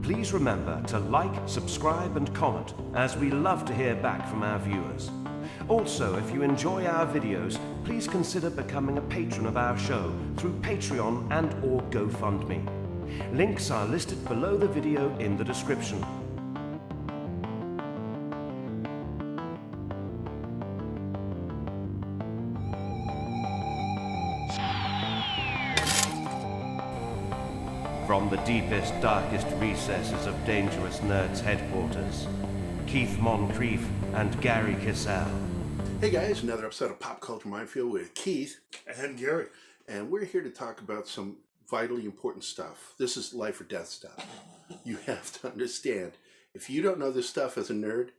Please remember to like, subscribe and comment, as we love to hear back from our viewers. Also, if you enjoy our videos, please consider becoming a patron of our show through Patreon and or GoFundMe. Links are listed below the video in the description. From the deepest, darkest recesses of Dangerous Nerds headquarters, Keith Moncrief and Gerry Kissell. Hey guys, another episode of Pop Culture Minefield with Keith and Gerry. And we're here to talk about some vitally important stuff. This is life or death stuff. You have to understand, if you don't know this stuff as a nerd,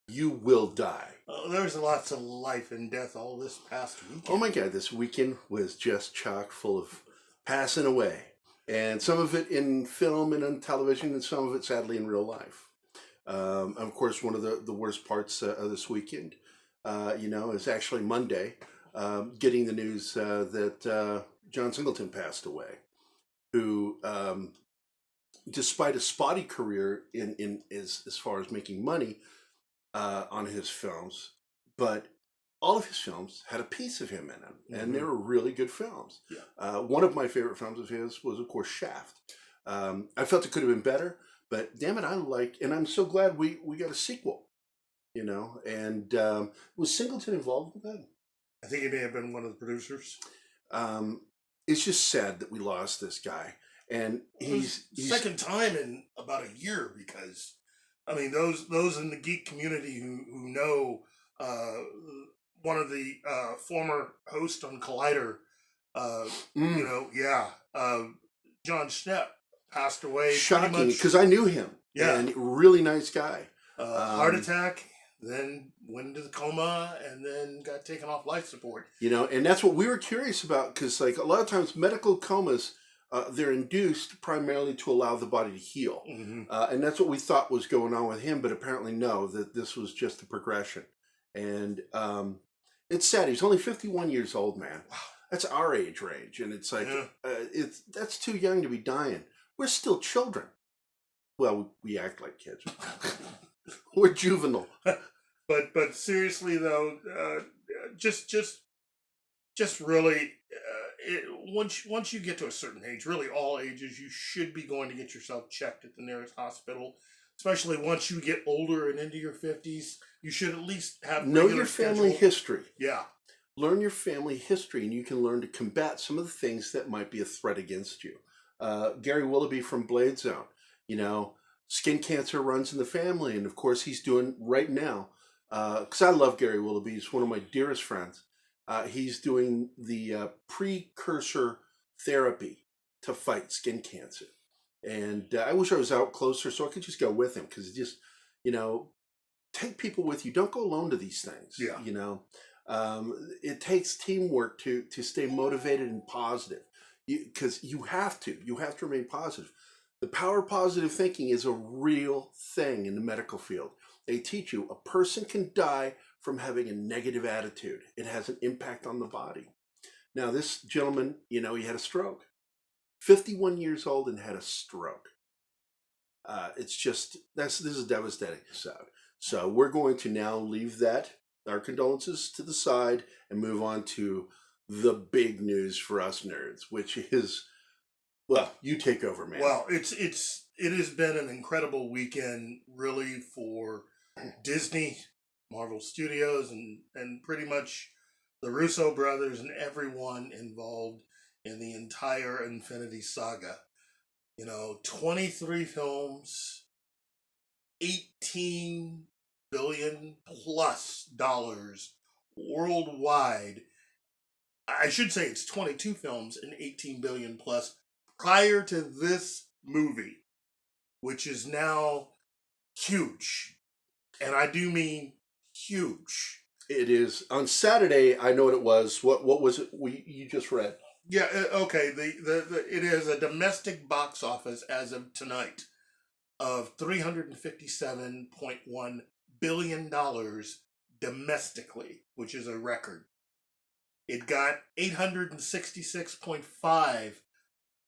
you will die. There's lots of life and death all this past weekend. Oh my God, this weekend was just chock full of passing away. And some of it in film and on television, and some of it, sadly, in real life. Of course, one of the worst parts of this weekend, is actually Monday, getting the news that John Singleton passed away, who, despite a spotty career in as far as making money on his films, but all of his films had a piece of him in them, and they were really good films. Yeah. One of my favorite films of his was, of course, Shaft. I felt it could have been better, but damn it, and I'm so glad we got a sequel, and was Singleton involved with that? I think he may have been one of the producers. It's just sad that we lost this guy, and he's second time in about a year, because, I mean, those in the geek community who know, one of the former hosts on Collider, John Schnepp passed away. Shocking, because I knew him. Yeah. And really nice guy. Heart attack, then went into the coma, and then got taken off life support. And that's what we were curious about, because like a lot of times medical comas, they're induced primarily to allow the body to heal. Mm-hmm. And that's what we thought was going on with him, but apparently no, that this was just a progression. And it's sad. He's only 51 years old, man. That's our age range. And it's like, that's too young to be dying. We're still children. Well, we act like kids. We're juvenile. But seriously though, just really, once you get to a certain age, really all ages, you should be going to get yourself checked at the nearest hospital. Especially once you get older and into your 50s, you should at least have know your family history. Yeah. Learn your family history, and you can learn to combat some of the things that might be a threat against you. Gary Willoughby from Blade Zone, skin cancer runs in the family, and of course he's doing right now, because I love Gary Willoughby, he's one of my dearest friends. He's doing the precursor therapy to fight skin cancer. And I wish I was out closer so I could just go with him, because just, take people with you. Don't go alone to these things. Yeah. It takes teamwork to stay motivated and positive, because you have to remain positive. The power of positive thinking is a real thing in the medical field. They teach you a person can die from having a negative attitude. It has an impact on the body. Now, this gentleman, he had a stroke. 51 years old and had a stroke. It's just, this is devastating. So we're going to now leave our condolences to the side, and move on to the big news for us nerds, which is, well, you take over, man. Well, it has been an incredible weekend, really, for Disney, Marvel Studios, and pretty much the Russo brothers and everyone involved in the entire Infinity Saga. 23 films, $18 billion plus worldwide. I should say it's 22 films and 18 billion plus prior to this movie, which is now huge. And I do mean huge. It is. On Saturday, I know what it was. What was it you just read? Yeah, okay. It is a domestic box office as of tonight of $357.1 billion domestically, which is a record. It got 866.5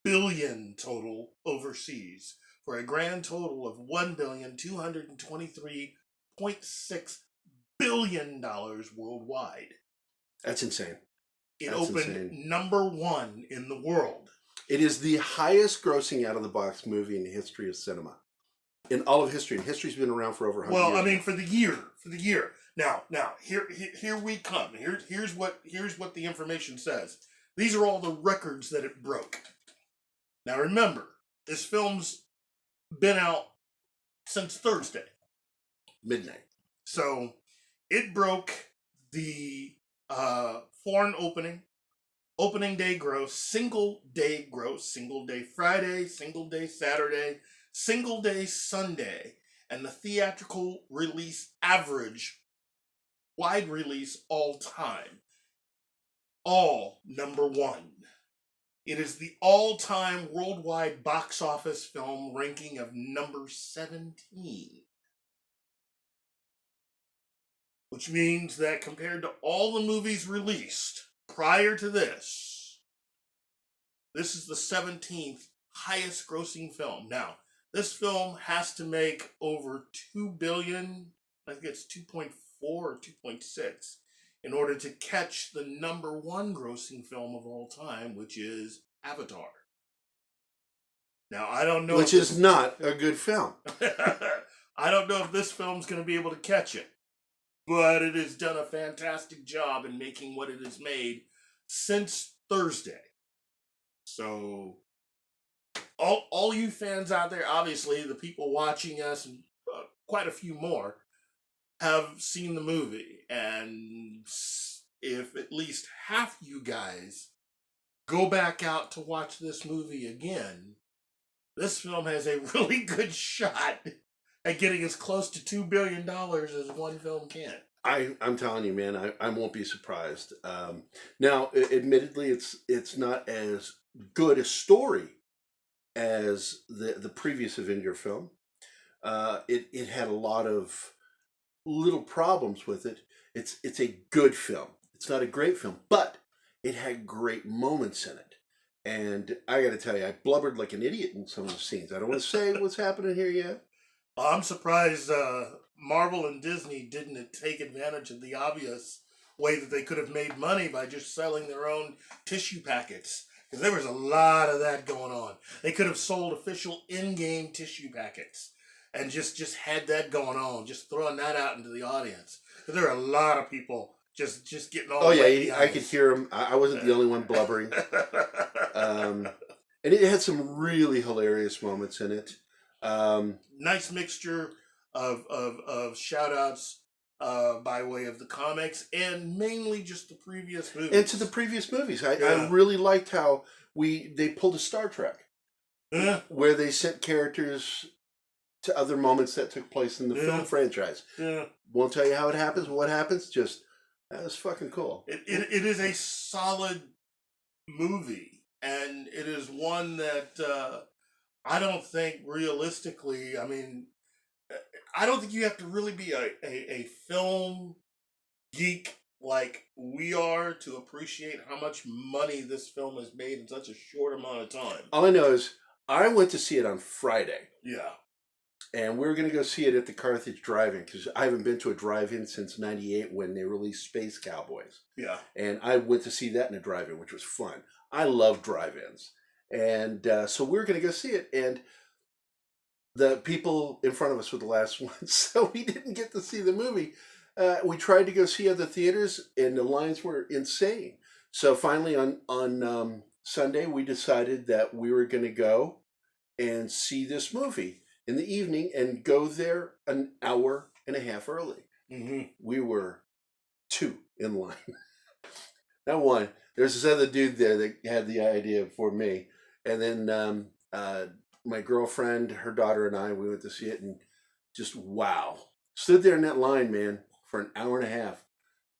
billion total overseas for a grand total of $1,223.6 billion worldwide. That's insane. It That's opened insane. #1 in the world. It is the highest grossing out of the box movie in the history of cinema. In all of history. And history's been around for over 100 years. Well, I mean, for the year. Now, here we come. Here's what the information says. These are all the records that it broke. Now, remember, this film's been out since Thursday. Midnight. So, it broke the foreign opening day gross, single day Friday, single day Saturday, single day Sunday, and the theatrical release average, wide release all time. All #1. It is the all-time worldwide box office film ranking of number 17. Which means that compared to all the movies released prior to this is the 17th highest grossing film. Now, this film has to make over 2 billion, I think it's 2.4 or 2.6, in order to catch the #1 grossing film of all time, which is Avatar. Now, I don't know. Which is not a good film. I don't know if this film's going to be able to catch it. But it has done a fantastic job in making what it has made since Thursday. So, all you fans out there, obviously, the people watching us, and quite a few more, have seen the movie. And if at least half you guys go back out to watch this movie again, this film has a really good shot at getting as close to $2 billion as one film can. I'm telling you, man, I won't be surprised. Now, admittedly, it's not as good a story as the previous Avenger film. It had a lot of little problems with it. It's a good film. It's not a great film, but it had great moments in it. And I got to tell you, I blubbered like an idiot in some of the scenes. I don't want to say what's happening here yet. I'm surprised Marvel and Disney didn't take advantage of the obvious way that they could have made money by just selling their own tissue packets. Because there was a lot of that going on. They could have sold official in-game tissue packets and just had that going on, just throwing that out into the audience. Because there are a lot of people just getting all. Oh yeah, I could hear them. I wasn't the only one blubbering. And it had some really hilarious moments in it. Nice mixture of shout outs by way of the comics and mainly just the previous movies. And to the previous movies. I really liked how they pulled a Star Trek. Where they sent characters to other moments that took place in the film franchise. Won't tell you how it happens, what happens, just that was fucking cool. It is a solid movie, and it is one that I don't think realistically, I mean, I don't think you have to really be a film geek like we are to appreciate how much money this film has made in such a short amount of time. All I know is I went to see it on Friday. Yeah. And we were going to go see it at the Carthage Drive-In because I haven't been to a drive-in since '98 when they released Space Cowboys. Yeah. And I went to see that in a drive-in, which was fun. I love drive-ins. And so we were going to go see it. And the people in front of us were the last ones, so we didn't get to see the movie. We tried to go see other theaters, and the lines were insane. So finally on Sunday, we decided that we were going to go and see this movie in the evening and go there an hour and a half early. Mm-hmm. We were 2 in line. Not 1. There's this other dude there that had the idea for me. And then my girlfriend, her daughter, and I, we went to see it, and just wow. Stood there in that line, man, for an hour and a half.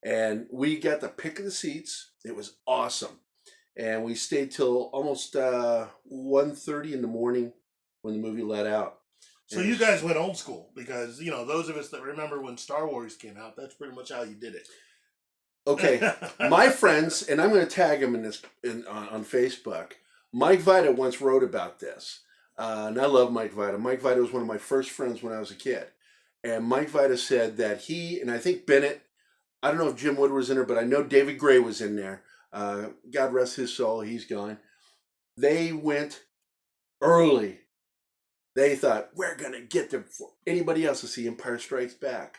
And we got the pick of the seats. It was awesome. And we stayed till almost 1:30 in the morning when the movie let out. So you guys went old school because, you know, those of us that remember when Star Wars came out, that's pretty much how you did it. Okay, my friends, and I'm going to tag him on Facebook. Mike Vita once wrote about this, and I love Mike Vita. Mike Vita was one of my first friends when I was a kid, and Mike Vita said that he, and I think Bennett, I don't know if Jim Wood was in there, but I know David Gray was in there. God rest his soul, he's gone. They went early. They thought, we're going to get there before anybody else to see Empire Strikes Back.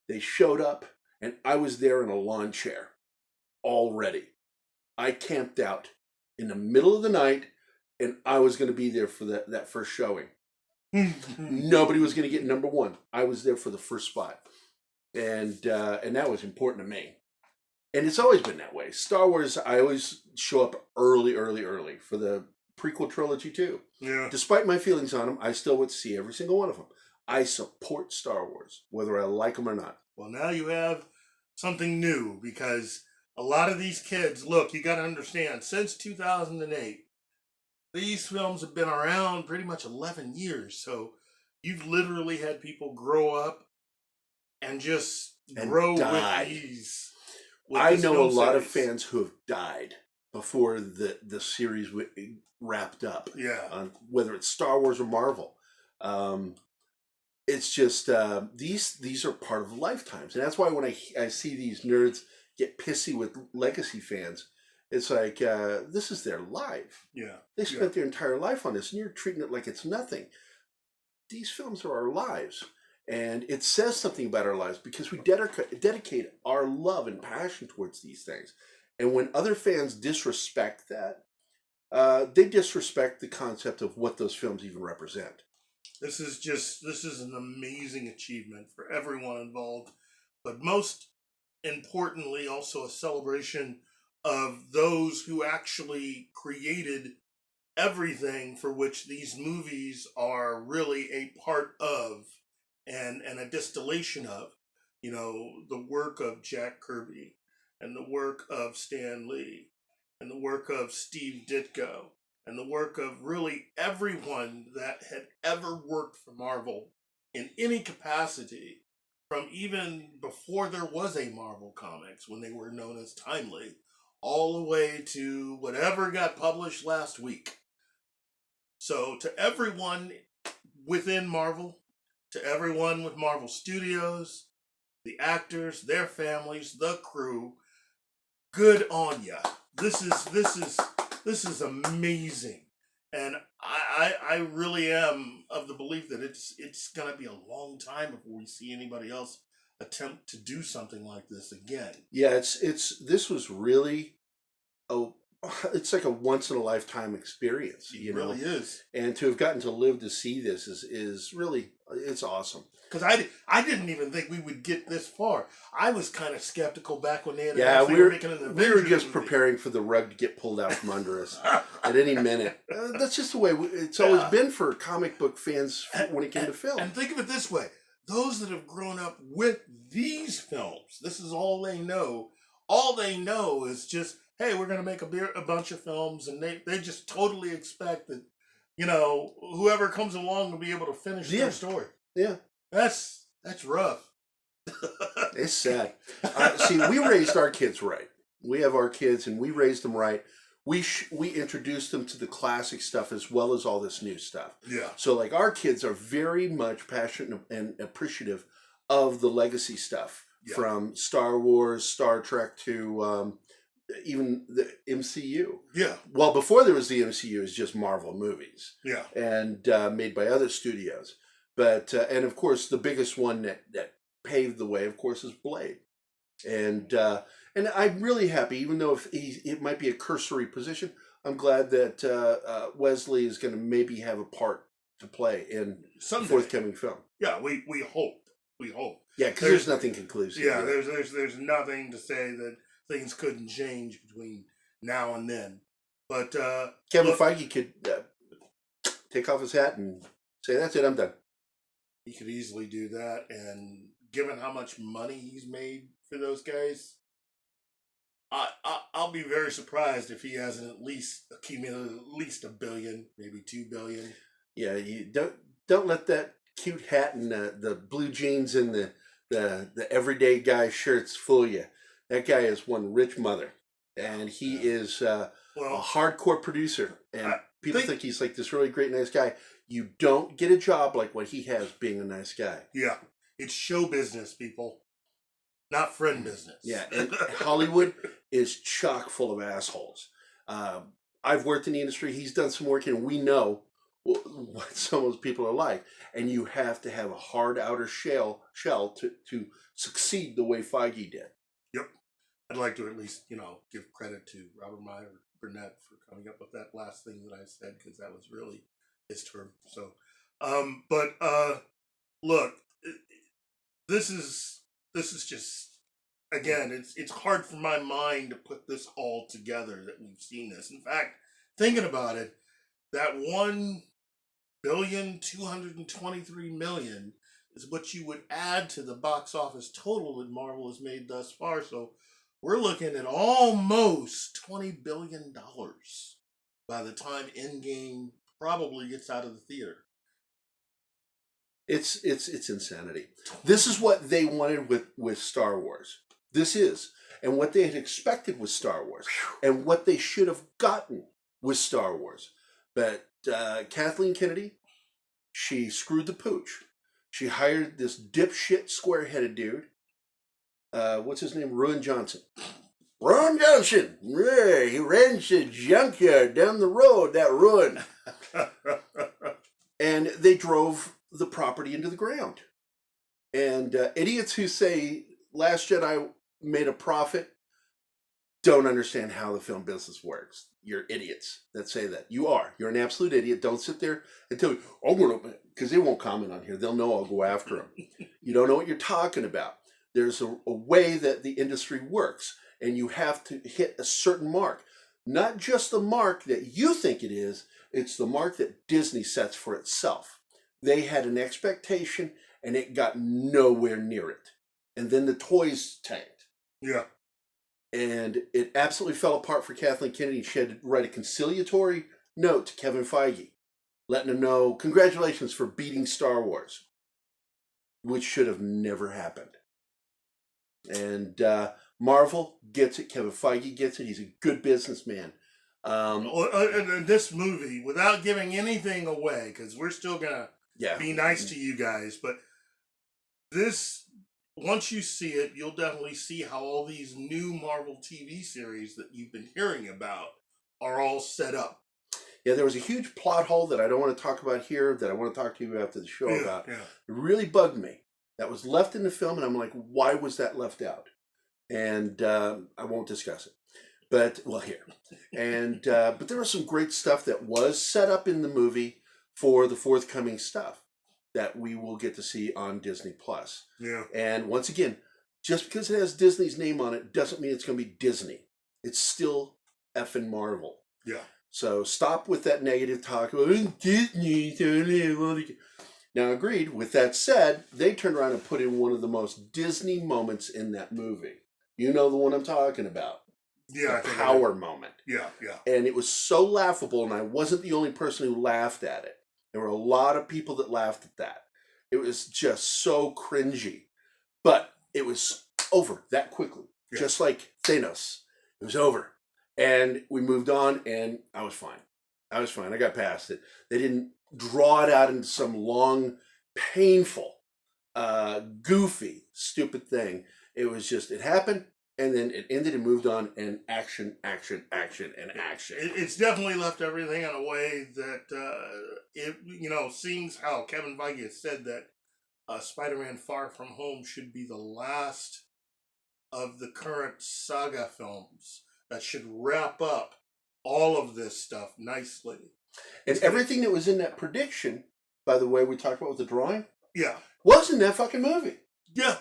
They showed up. And I was there in a lawn chair already. I camped out in the middle of the night, and I was going to be there for that first showing. Nobody was going to get number one. I was there for the first spot. And that was important to me. And it's always been that way. Star Wars, I always show up early for the prequel trilogy too. Yeah. Despite my feelings on them, I still went to see every single one of them. I support Star Wars, whether I like them or not. Well, now you have something new because a lot of these kids, look, you got to understand, since 2008, these films have been around pretty much 11 years. So you've literally had people grow up and just grow die. with these. I know a lot of fans who have died before the series wrapped up. Yeah. Whether it's Star Wars or Marvel. It's just these are part of lifetimes, and that's why when I see these nerds get pissy with legacy fans, it's like this is their life. Yeah, they spent their entire life on this, and you're treating it like it's nothing. These films are our lives, and it says something about our lives because we dedicate our love and passion towards these things. And when other fans disrespect that, they disrespect the concept of what those films even represent. This is an amazing achievement for everyone involved, but most importantly, also a celebration of those who actually created everything for which these movies are really a part of and a distillation of. You know, the work of Jack Kirby and the work of Stan Lee and the work of Steve Ditko and the work of really everyone that had ever worked for Marvel in any capacity, from even before there was a Marvel Comics, when they were known as Timely, all the way to whatever got published last week. So to everyone within Marvel, to everyone with Marvel Studios, the actors, their families, the crew, good on ya. This is amazing, and I really am of the belief that it's gonna be a long time before we see anybody else attempt to do something like this again. Yeah, this was really it's like a once in a lifetime experience. It really is, and to have gotten to live to see this is really, it's awesome. Because I didn't even think we would get this far. I was kind of skeptical back when they had we were making an Avengers we were just movie. preparing for the rug to get pulled out from under us at any minute. That's just the way it's always been for comic book fans when it came to film. And think of it this way: those that have grown up with these films, this is all they know. All they know is just, hey, we're going to make a bunch of films, and they just totally expect that, you know, whoever comes along will be able to finish their story. Yeah. That's rough. It's sad. See, we raised our kids right. We have our kids, and we raised them right. We introduced them to the classic stuff as well as all this new stuff. Yeah. So, like, our kids are very much passionate and appreciative of the legacy stuff, from Star Wars, Star Trek to even the MCU. Yeah. Well, before there was the MCU, it was just Marvel movies. Yeah. And made by other studios. But and of course, the biggest one that paved the way, of course, is Blade. And I'm really happy, even though it might be a cursory position, I'm glad that Wesley is going to maybe have a part to play in the forthcoming film. Yeah, we hope. We hope. Yeah, because there's nothing conclusive. Yeah, there's nothing to say that things couldn't change between now and then. But Kevin Feige could take off his hat and say, "That's it, I'm done." He could easily do that, and given how much money he's made for those guys, I'll be very surprised if he hasn't at least accumulated at least $1 billion, maybe $2 billion. Yeah, you don't let that cute hat and the blue jeans and the everyday guy shirts fool you. That guy is one rich mother, and he is a hardcore producer. And people think he's like this really great, nice guy. You don't get a job like what he has being a nice guy. Yeah, it's show business, people, not friend business. Yeah, and Hollywood is chock full of assholes. I've worked in the industry. He's done some work, and we know what some of those people are like. And you have to have a hard outer shell to succeed the way Feige did. Yep. I'd like to at least, give credit to Robert Meyer Burnett for coming up with that last thing that I said, because that was really his term. So, look, this is just, again, it's hard for my mind to put this all together that we've seen this. In fact, thinking about it, that $1,223,000,000 is what you would add to the box office total that Marvel has made thus far. So we're looking at almost $20 billion by the time Endgame probably gets out of the theater. It's insanity. This is what they wanted with Star Wars. This is. And what they had expected with Star Wars. And what they should have gotten with Star Wars. But Kathleen Kennedy, she screwed the pooch. She hired this dipshit square-headed dude. What's his name? Ruin Johnson. Ruin Johnson! Yeah, he rents a junkyard down the road, that Ruin. And they drove the property into the ground. And idiots who say Last Jedi made a profit don't understand how the film business works. You're idiots that say that. You are. You're an absolute idiot. Don't sit there and tell me, because they won't comment on here. They'll know I'll go after them. You don't know what you're talking about. There's a way that the industry works, and you have to hit a certain mark. Not just the mark that you think it is, it's the mark that Disney sets for itself. They had an expectation, and it got nowhere near it. And then the toys tanked. Yeah. And it absolutely fell apart for Kathleen Kennedy. She had to write a conciliatory note to Kevin Feige, letting him know, congratulations for beating Star Wars, which should have never happened. And Marvel gets it. Kevin Feige gets it. He's a good businessman. This movie, without giving anything away, because we're still going to be nice to you guys, but this... Once you see it, you'll definitely see how all these new Marvel TV series that you've been hearing about are all set up. Yeah, there was a huge plot hole that I don't want to talk about here, that I want to talk to you after the show about. Yeah. It really bugged me. That was left in the film, and I'm like, why was that left out? And I won't discuss it. But, well, here. And but there was some great stuff that was set up in the movie for the forthcoming stuff that we will get to see on Disney+. Yeah. And once again, just because it has Disney's name on it doesn't mean it's going to be Disney. It's still effing Marvel. Yeah. So stop with that negative talk. Oh, Disney. Now, agreed. With that said, they turned around and put in one of the most Disney moments in that movie. You know the one I'm talking about. Yeah. The power moment. Yeah, yeah. And it was so laughable, and I wasn't the only person who laughed at it. There were a lot of people that laughed at that. It was just so cringy. But it was over that quickly. Yeah. Just like Thanos. It was over. And we moved on, and I was fine. I got past it. They didn't draw it out into some long, painful, goofy, stupid thing. It was just, it happened, and then it ended and moved on, and action, and action. It's definitely left everything in a way that, seeing how Kevin Feige has said that Spider-Man Far From Home should be the last of the current saga films that should wrap up all of this stuff nicely. And everything that was in that prediction, by the way, we talked about with the drawing, was in that fucking movie. Yeah.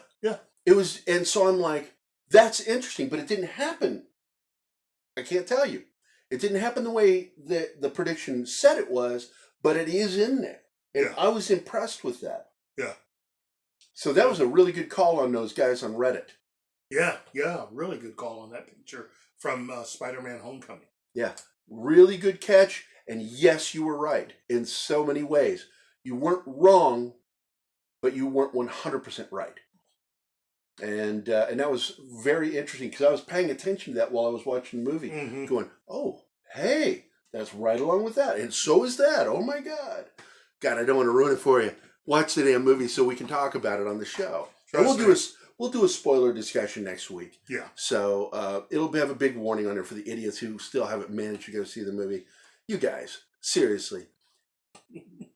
It was, and so I'm like, that's interesting, but it didn't happen. I can't tell you. It didn't happen the way that the prediction said it was, but it is in there. And I was impressed with that. Yeah. So that was a really good call on those guys on Reddit. Yeah, really good call on that picture from Spider-Man Homecoming. Yeah, really good catch. And yes, you were right in so many ways. You weren't wrong but you weren't 100% right. And that was very interesting because I was paying attention to that while I was watching the movie, going, "Oh, hey, that's right along with that, and so is that. Oh my God, I don't want to ruin it for you. Watch the damn movie so we can talk about it on the show. And we'll do a spoiler discussion next week. Yeah. So it'll have a big warning on there for the idiots who still haven't managed to go see the movie. You guys, seriously,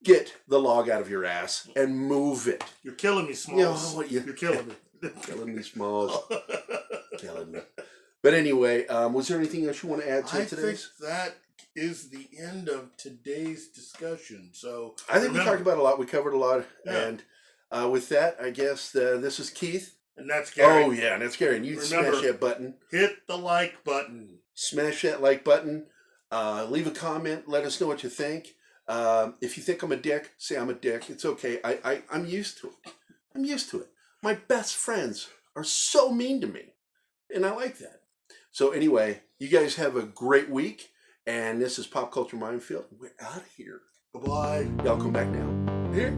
get the log out of your ass and move it. You're killing me, Smalls. You're killing me. Killing me, Smalls. Killing me. But anyway, was there anything else you want to add to today? I think that is the end of today's discussion. So I think we talked about a lot. We covered a lot. Yeah. And with that, I guess this is Keith. And that's Gary. Oh, yeah, and that's Gary. And you smash that button. Hit the like button. Smash that like button. Leave a comment. Let us know what you think. If you think I'm a dick, say I'm a dick. It's okay. I'm used to it. I'm used to it. My best friends are so mean to me. And I like that. So anyway, you guys have a great week. And this is Pop Culture Minefield. We're out of here. Bye-bye. Y'all come back now. Here.